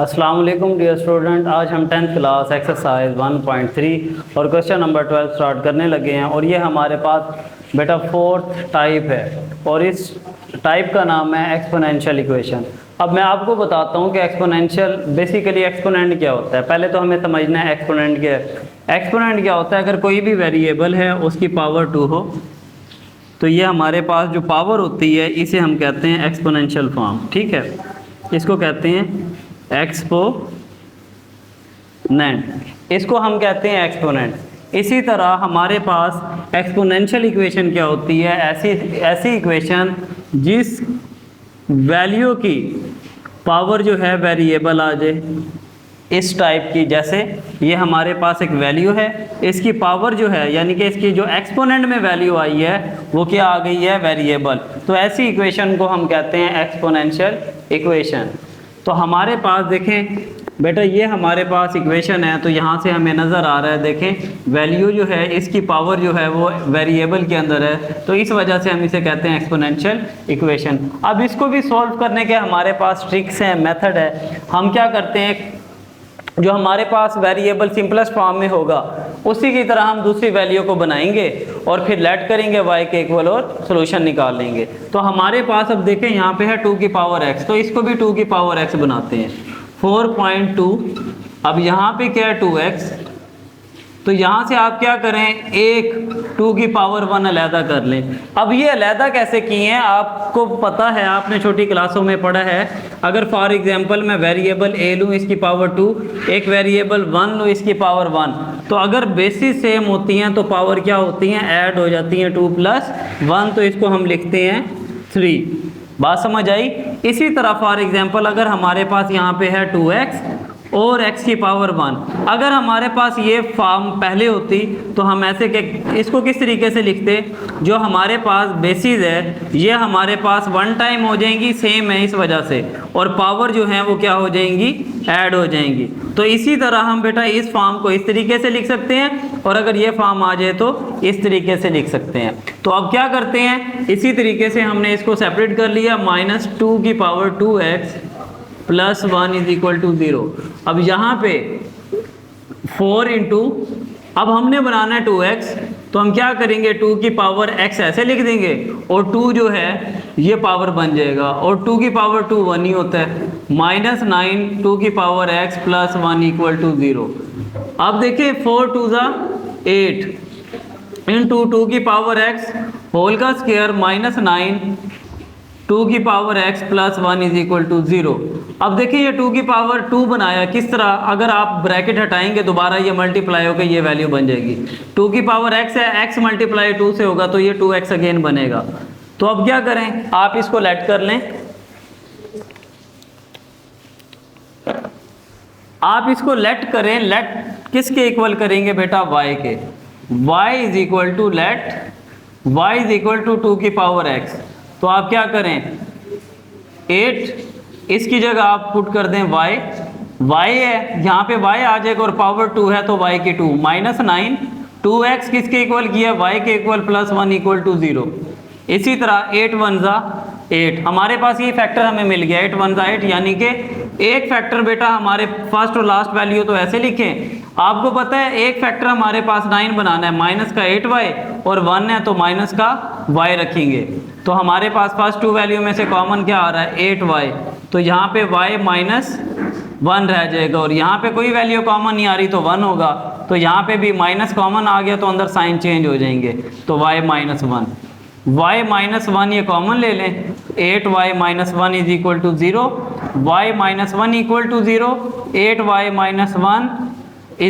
अस्सलाम वालेकुम dear student. आज हम 10th क्लास एक्सरसाइज 1.3 और क्वेश्चन नंबर 12 स्टार्ट करने लगे हैं। और ये हमारे पास बेटा फोर्थ टाइप है और इस टाइप का नाम है एक्सपोनेंशियल इक्वेशन। अब मैं आपको बताता हूँ कि एक्सपोनेंशियल बेसिकली एक्सपोनेंट क्या होता है। पहले तो हमें समझना है एक्सपोनेंट क्या है। एक्सपोनेंट क्या होता है, अगर कोई भी वेरिएबल है उसकी पावर 2 हो तो ये हमारे पास जो पावर होती है इसे हम कहते हैं एक्सपोनेंशियल फॉर्म। ठीक है, इसको कहते हैं एक्सपोनेंट, इसको हम कहते हैं एक्सपोनेंट। इसी तरह हमारे पास एक्सपोनेंशियल इक्वेशन क्या होती है, ऐसी इक्वेशन जिस वैल्यू की पावर जो है वेरिएबल आ जाए, इस टाइप की। जैसे ये हमारे पास एक वैल्यू है, इसकी पावर जो है यानी कि इसकी जो एक्सपोनेंट में वैल्यू आई है वो क्या आ गई है, वेरिएबल। तो ऐसी इक्वेशन को हम कहते हैं एक्सपोनेंशियल इक्वेशन। तो हमारे पास देखें बेटा, ये हमारे पास इक्वेशन है, तो यहाँ से हमें नज़र आ रहा है, देखें वैल्यू जो है इसकी पावर जो है वो वेरिएबल के अंदर है, तो इस वजह से हम इसे कहते हैं एक्सपोनेंशियल इक्वेशन। अब इसको भी सॉल्व करने के हमारे पास ट्रिक्स हैं, मेथड है। हम क्या करते हैं, जो हमारे पास वेरिएबल सिंपलेस्ट फॉर्म में होगा उसी की तरह हम दूसरी वैल्यू को बनाएंगे और फिर लेट करेंगे y के इक्वल और सोल्यूशन निकाल लेंगे। तो हमारे पास अब देखें यहाँ पे है 2 की पावर x, तो इसको भी 2 की पावर x बनाते हैं 4.2। अब यहाँ पे क्या है 2x, तो यहाँ से आप क्या करें, एक 2 की पावर 1 अलहदा कर लें। अब ये अलहदा कैसे किए हैं आपको पता है, आपने छोटी क्लासों में पढ़ा है। अगर फॉर एग्जांपल मैं वेरिएबल a लूँ इसकी पावर 2, एक वेरिएबल 1 लूँ इसकी पावर 1, तो अगर बेसिस सेम होती हैं तो पावर क्या होती हैं, ऐड हो जाती हैं 2 + 1, तो इसको हम लिखते हैं 3। बात समझ आई। इसी तरह फॉर एग्जांपल अगर हमारे पास यहाँ पे है 2x और x की पावर 1, अगर हमारे पास ये फॉर्म पहले होती तो हम ऐसे के इसको किस तरीके से लिखते, जो हमारे पास बेसिस है ये हमारे पास 1 टाइम हो जाएंगी, सेम है इस वजह से, और पावर जो है वो क्या हो जाएंगी, ऐड हो जाएंगी। तो इसी तरह हम बेटा इस फॉर्म को इस तरीके से लिख सकते हैं, और अगर ये फॉर्म आ जाए तो इस तरीके से लिख सकते हैं। तो अब क्या करते हैं, इसी तरीके से हमने इसको सेपरेट कर लिया, -2 की पावर 2x + 1 = 0। अब यहाँ पे 4 इंटू, अब हमने बनाना है 2x, तो हम क्या करेंगे 2 की पावर x ऐसे लिख देंगे और 2 जो है ये पावर बन जाएगा, और 2 की पावर 2 1 ही होता है, -9 2 की पावर x + 1 = 0। अब देखिए 4 2 = 8 इंटू 2 की पावर x होल का स्क्वायर -9 2 की पावर x + 1 = 0। अब देखिए ये 2 की पावर 2 बनाया किस तरह, अगर आप ब्रैकेट हटाएंगे दोबारा ये मल्टीप्लाई होकर ये वैल्यू बन जाएगी। 2 की पावर x है, x × 2 से होगा तो ये 2x अगेन बनेगा। तो अब क्या करें, आप इसको लेट कर लें, आप इसको लेट करें। लेट किसके इक्वल करेंगे बेटा, y के। y = लेट y = 2 की पावर x, तो आप क्या करें 8, इसकी जगह आप पुट कर दें y है, यहाँ पे y आ जाएगा और पावर 2 है तो y की 2, -9 2x किसके इक्वल किया, y के इक्वल + 1 = 0। इसी तरह 8 1 = 8, हमारे पास ये फैक्टर हमें मिल गया, 8 1 = 8, यानी कि एक फैक्टर बेटा हमारे फर्स्ट और लास्ट वैल्यू तो ऐसे लिखें। आपको पता है एक फैक्टर हमारे पास 9 बनाना है, माइनस का 8y और 1 है तो माइनस का y रखेंगे। तो हमारे पास फर्स्ट 2 वैल्यू में से कॉमन क्या आ रहा है, 8y, तो यहाँ पे y -1 रह जाएगा, और यहाँ पे कोई वैल्यू कॉमन नहीं आ रही तो 1 होगा, तो यहाँ पे भी माइनस कॉमन आ गया तो अंदर साइन चेंज हो जाएंगे, तो y -1 y-1 ये कॉमन ले लें, 8y - 1 = 0, y - 1 = 0, 8y - 1 =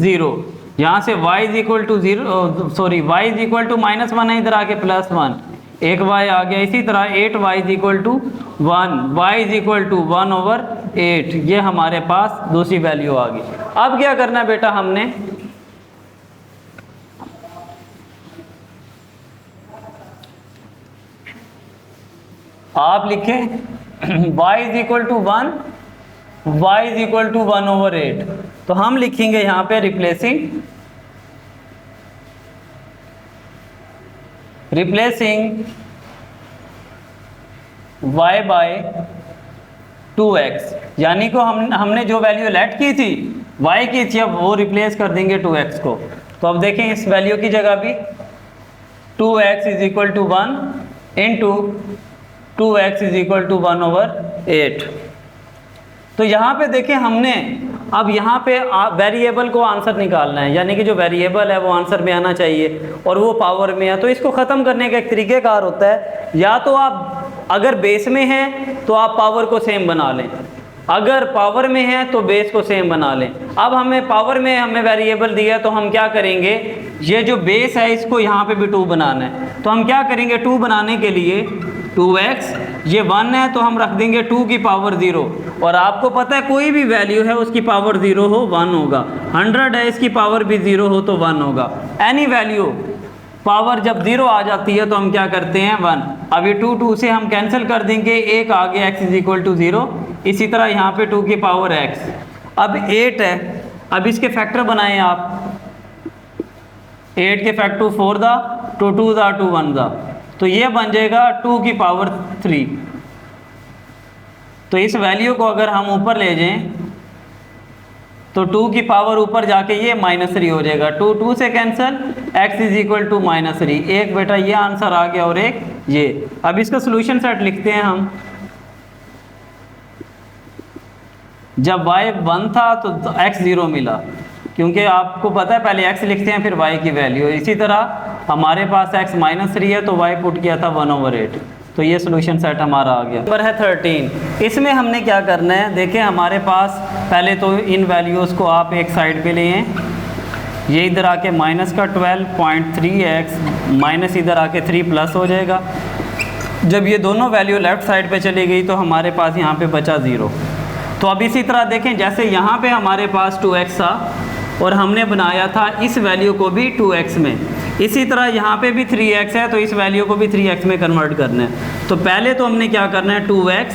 0। यहाँ से y = 0, सॉरी y = -1 है, इधर आके +1, एक y आ गया। इसी तरह 8y = 1, y = 1/8, ये हमारे पास दूसरी वैल्यू आ गई। अब क्या करना है बेटा, हमने आप लिखें y = 1, y = 1/8, तो हम लिखेंगे यहाँ पे रिप्लेसिंग y by 2x, यानी को हमने जो वैल्यू लेट की थी y की थी, अब वो रिप्लेस कर देंगे 2x को। तो अब देखें इस वैल्यू की जगह भी 2x is equal to 1 into 2x is equal to 1/8। तो यहाँ पे देखें हमने अब यहाँ पे वेरिएबल को आंसर निकालना है, यानी कि जो वेरिएबल है वो आंसर में आना चाहिए और वो पावर में है। तो इसको ख़त्म करने का एक तरीक़ेकार होता है, या तो आप अगर बेस में हैं तो आप पावर को सेम बना लें, अगर पावर में है तो बेस को सेम बना लें। अब हमें पावर में हमें वेरिएबल दिया तो हम क्या करेंगे, ये जो बेस है इसको यहाँ पे भी 2 बनाना है। तो हम क्या करेंगे, 2 बनाने के लिए 2x, ये 1 है तो हम रख देंगे 2 की पावर 0। और आपको पता है कोई भी वैल्यू है उसकी पावर 0 हो 1 होगा, 100 है इसकी पावर भी 0 हो तो 1 होगा। एनी वैल्यू पावर जब 0 आ जाती है तो हम क्या करते हैं 1। अब ये 2 से हम कैंसिल कर देंगे, एक आगे x इज इक्वल टू 0। इसी तरह यहाँ पे 2 की पावर x, अब 8 है, अब इसके फैक्टर बनाएं आप, 8 के फैक्टर 4 दा, 2 दा 2 1 दा, तो ये बन जाएगा 2 की पावर 3। तो इस वैल्यू को अगर हम ऊपर ले जाएं तो 2 की पावर ऊपर जाके ये -3 हो जाएगा, 2 से cancel, x is equal to -3। एक बेटा ये आंसर आ गया और एक ये। अब इसका सोल्यूशन सेट लिखते हैं हम। जब y 1 था तो x 0 मिला, क्योंकि आपको पता है पहले x लिखते हैं फिर y की वैल्यू। इसी तरह हमारे पास x -3 है तो y पुट किया था 1/8। तो ये सोल्यूशन सेट हमारा आ गया। नंबर है 13। इसमें हमने क्या करना है, देखें हमारे पास पहले तो इन वैल्यूज़ को आप एक साइड पे ले आएँ, ये इधर आके माइनस का 12.3x माइनस इधर आके 3 प्लस हो जाएगा। जब ये दोनों वैल्यू लेफ़्ट साइड पे चली गई तो हमारे पास यहाँ पे बचा 0। तो अब इसी तरह देखें जैसे यहाँ पे हमारे पास 2x था और हमने बनाया था इस वैल्यू को भी 2x में, इसी तरह यहाँ पे भी 3x है तो इस वैल्यू को भी 3x में कन्वर्ट करना है। तो पहले तो हमने क्या करना है 2x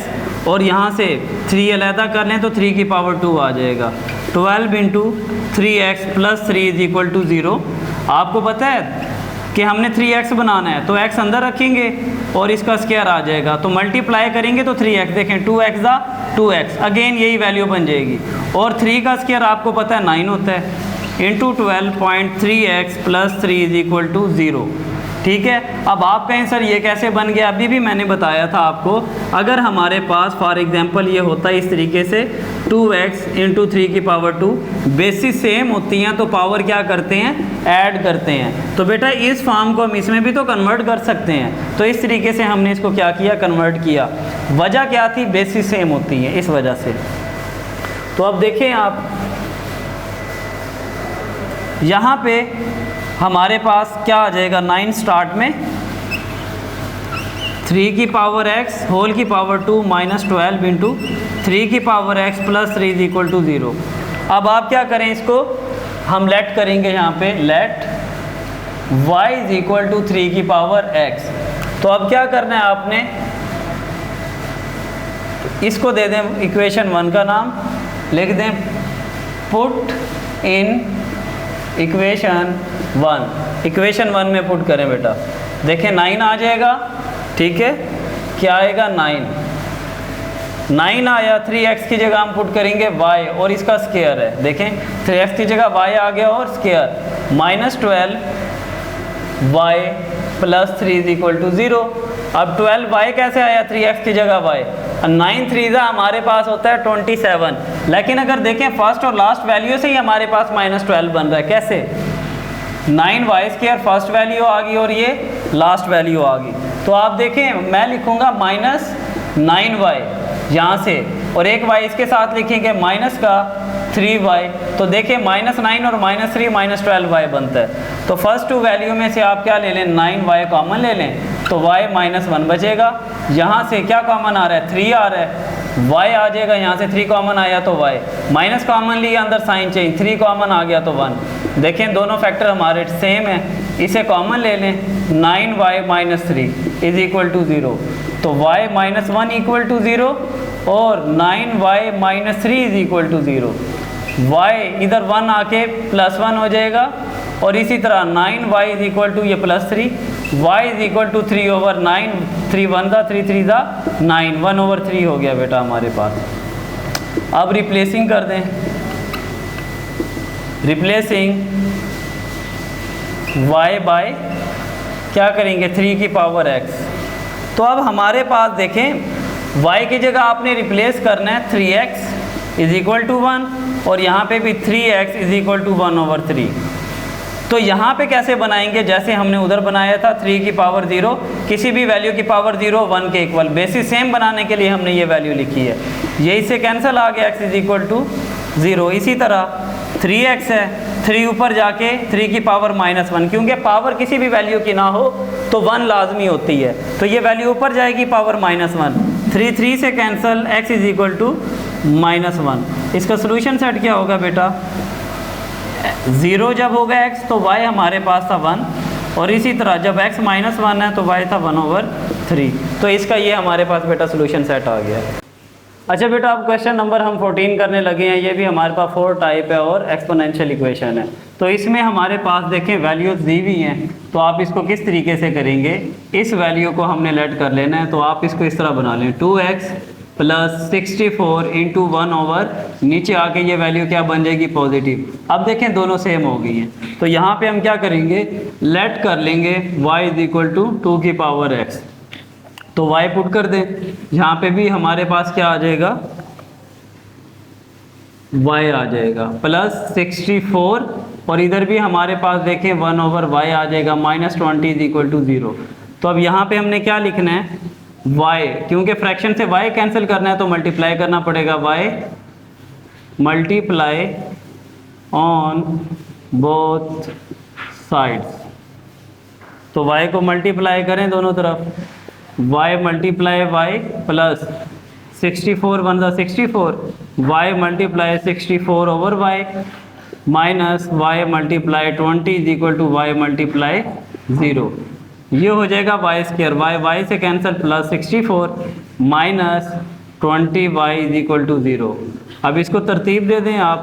और यहाँ से 3 अलहदा कर लें तो 3 की पावर 2 आ जाएगा। 12 into 3x plus 3 is equal to 0। आपको पता है कि हमने 3x बनाना है तो x अंदर रखेंगे और इसका स्क्वायर आ जाएगा, तो मल्टीप्लाई करेंगे तो 3x, देखें 2x दा 2x, अगेन यही वैल्यू बन जाएगी। और 3 का स्क्वायर आपको पता है 9 होता है, into 12.3x plus 3 is equal to 0। ठीक है, अब आप कहें सर ये कैसे बन गया, अभी भी मैंने बताया था आपको। अगर हमारे पास फॉर एग्जांपल ये होता है इस तरीके से 2x इंटू 3 की पावर 2, बेसिस सेम होती हैं तो पावर क्या करते हैं, ऐड करते हैं। तो बेटा इस फॉर्म को हम इसमें भी तो कन्वर्ट कर सकते हैं। तो इस तरीके से हमने इसको क्या किया, कन्वर्ट किया। वजह क्या थी, बेसिस सेम होती हैं इस वजह से। तो अब देखें आप यहाँ पे हमारे पास क्या आ जाएगा, 9 स्टार्ट में 3 की पावर x होल की पावर 2 माइनस 12 इंटू 3 की power x plus 3 is equal to 0। अब आप क्या करें, इसको हम लेट करेंगे यहाँ पे, let y is equal to 3 की पावर x। तो अब क्या करना है आपने, इसको दे दें इक्वेशन 1 का नाम, लिख दें पुट इन इक्वेशन 1। इक्वेशन 1 में पुट करें बेटा, देखें 9 आ जाएगा। ठीक है, क्या आएगा 9 आया, 3x की जगह हम पुट करेंगे y और इसका स्क्वायर है, देखें 3x की जगह y आ गया और square minus 12y plus 3 is equal to 0। अब 12y कैसे आया, 3x की जगह y, 9 3 हमारे पास होता है 27, लेकिन अगर देखें फर्स्ट और लास्ट वैल्यू से ही हमारे पास -12 बन रहा है। कैसे, 9y² फर्स्ट वैल्यू आ गई और ये लास्ट वैल्यू आ गई। तो आप देखें मैं लिखूंगा -9y यहाँ से और एक y इसके साथ लिखेंगे माइनस का 3y। तो देखें -9 और -3 -12y बनता है। तो फर्स्ट 2 वैल्यू में से आप क्या ले लें, 9y कॉमन ले लें तो y -1 बचेगा। यहाँ से क्या कॉमन आ रहा है, 3 आ रहा है, y आ जाएगा, यहाँ से 3 कॉमन आया तो y, माइनस कॉमन लिया अंदर साइन चेंज, 3 कॉमन आ गया तो 1। देखें दोनों फैक्टर हमारे सेम है, इसे कॉमन ले लें, 9y - 3 इज इक्वल टू 0। तो y -1 इक्वल टू 0 और 9y - 3 is equal to 0। y इधर 1 आके +1 हो जाएगा और इसी तरह 9y इज इक्वल टू ये +3, y इज इक्वल टू 3/9, 3 1 3 3 9, 1/3 हो गया बेटा हमारे पास। अब रिप्लेसिंग कर दें, रिप्लेसिंग y बाय क्या करेंगे 3 की पावर x। तो अब हमारे पास देखें y की जगह आपने रिप्लेस करना है 3x इज इक्वल टू 1 और यहाँ पे भी 3x इज इक्वल टू 1/3। तो यहाँ पे कैसे बनाएंगे, जैसे हमने उधर बनाया था 3 की पावर 0, किसी भी वैल्यू की पावर 0 1 के इक्वल, बेसिस सेम बनाने के लिए हमने ये वैल्यू लिखी है, यही से कैंसिल आ गया x इज इक्वल टू 0। इसी तरह 3x है, 3 ऊपर जाके 3 की पावर -1, क्योंकि पावर किसी भी वैल्यू की ना हो तो 1 लाजमी होती है, तो ये वैल्यू ऊपर जाएगी पावर -1, 3 से cancel, x is equal to -1। इसका सोल्यूशन सेट क्या होगा बेटा, 0 जब होगा x तो y हमारे पास था 1, और इसी तरह जब x -1 है तो y था 1/3। तो इसका ये हमारे पास बेटा सोल्यूशन सेट आ गया। अच्छा बेटा, अब क्वेश्चन नंबर हम 14 करने लगे हैं। ये भी हमारे पास 4 टाइप है और एक्सपोनेंशियल इक्वेशन है। तो इसमें हमारे पास देखें वैल्यूज दी हुई हैं, तो आप इसको किस तरीके से करेंगे, इस वैल्यू को हमने लेट कर लेना है। तो आप इसको इस तरह बना लें, 2x + 64 × 1/, नीचे आके ये वैल्यू क्या बन जाएगी, पॉजिटिव। अब देखें दोनों सेम हो गई हैं, तो यहाँ पे हम क्या करेंगे, लेट कर लेंगे y = 2 की पावर x। तो y पुट कर दें, यहाँ पे भी हमारे पास क्या आ जाएगा, y आ जाएगा +64, और इधर भी हमारे पास देखें 1/y आ जाएगा, -20 = 0। तो अब यहाँ पे हमने क्या लिखना है, y, क्योंकि फ्रैक्शन से y कैंसिल करना है तो मल्टीप्लाई करना पड़ेगा, y multiply on both sides. तो y को मल्टीप्लाई करें दोनों तरफ, y multiply y plus 64 1 = 64, y multiply 64/y minus y multiply 20 = y multiply 0। ये हो जाएगा y², y से कैंसिल, +64 माइनस 20y = 0। अब इसको तरतीब दे दें आप,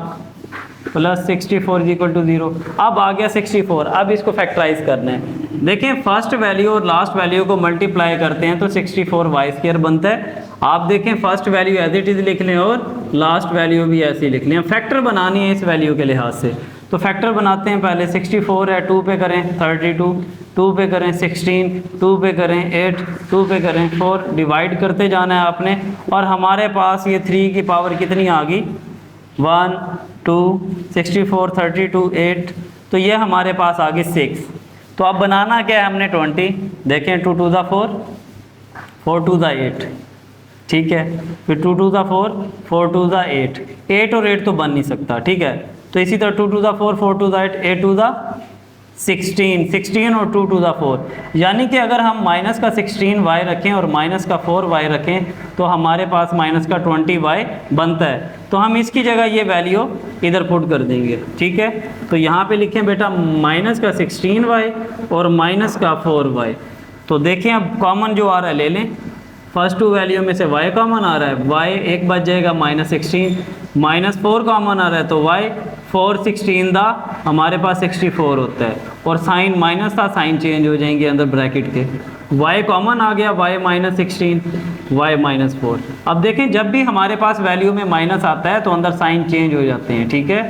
+64 = 0। अब आ गया 64, अब इसको फैक्टराइज करना है। देखें फर्स्ट वैल्यू और लास्ट वैल्यू को मल्टीप्लाई करते हैं तो 64y² बनता है। आप देखें first value as it is लिख लें और लास्ट वैल्यू भी ऐसे ही लिख लें। फैक्टर बनानी है इस वैल्यू के लिहाज से, तो फैक्टर बनाते हैं। पहले 64 है, 2 पे करें 32, 2 पे करें 16, 2 पे करें 8, 2 पे करें 4, डिवाइड करते जाना है आपने। और हमारे पास ये 3 की पावर कितनी आ गई, 1 2 64 32 8, तो ये हमारे पास आ गई 6। तो अब बनाना क्या है हमने 20, देखें 2 2 * 4, 4 2 * 8, ठीक है, फिर 2 2 * 4, 4 2 * 8, 8 और 8 तो बन नहीं सकता, ठीक है। तो इसी तरह 2 2 * 4, 4 2 * 8, 8 2 * 16, 16 और 2 2 * 4, यानी कि अगर हम माइनस का 16y रखें और माइनस का 4y रखें तो हमारे पास माइनस का 20y बनता है। तो हम इसकी जगह ये वैल्यू इधर पुट कर देंगे, ठीक है। तो यहाँ पे लिखें बेटा माइनस का 16y और माइनस का 4y। तो देखें अब कॉमन जो आ रहा है ले लें, फर्स्ट 2 वैल्यू में से y कॉमन आ रहा है, y एक बच जाएगा -16, -4 कॉमन आ रहा है तो y 4 16 दा हमारे पास 64 होता है, और साइन माइनस था, साइन चेंज हो जाएंगे अंदर ब्रैकेट के। y कॉमन आ गया, y -16, y -4। अब देखें जब भी हमारे पास वैल्यू में माइनस आता है तो अंदर साइन चेंज हो जाते हैं, ठीक है।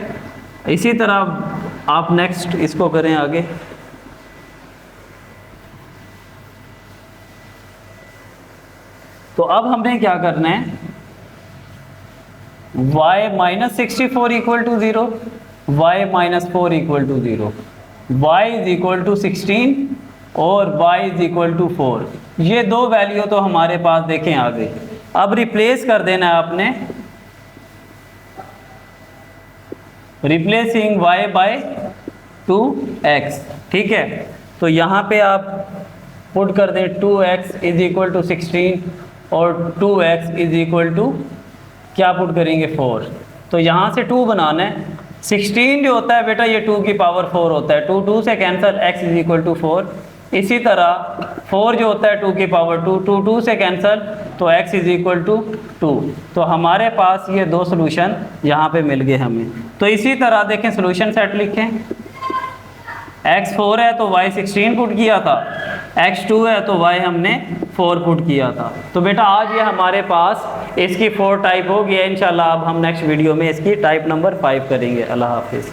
इसी तरह आप नेक्स्ट इसको करें आगे। तो अब हमने क्या करना है, y -64 = 0, y -4 = 0, y = 16 और y = 4। ये दो वैल्यू तो हमारे पास देखें आ गई। अब रिप्लेस कर देना है आपने, रिप्लेसिंग y बाय 2x, ठीक है। तो यहाँ पे आप पुट कर दें 2x = 16 और 2x = क्या पुट करेंगे 4। तो यहाँ से 2 बनाना है, 16 जो होता है बेटा ये 2 की पावर 4 होता है, 2 2 से कैंसिल, x = 4। इसी तरह 4 जो होता है 2 की पावर 2, 2 2 से कैंसिल, तो x = 2। तो हमारे पास ये दो सोल्यूशन यहाँ पे मिल गए हमें। तो इसी तरह देखें सोल्यूशन सेट लिखें, x 4 है तो y 16 पुट किया था, x 2 है तो y हमने 4 पुट किया था। तो बेटा आज ये हमारे पास इसकी 4 टाइप हो गई है। इंशाल्लाह अब हम नेक्स्ट वीडियो में इसकी टाइप नंबर 5 करेंगे। अल्लाह हाफिज़।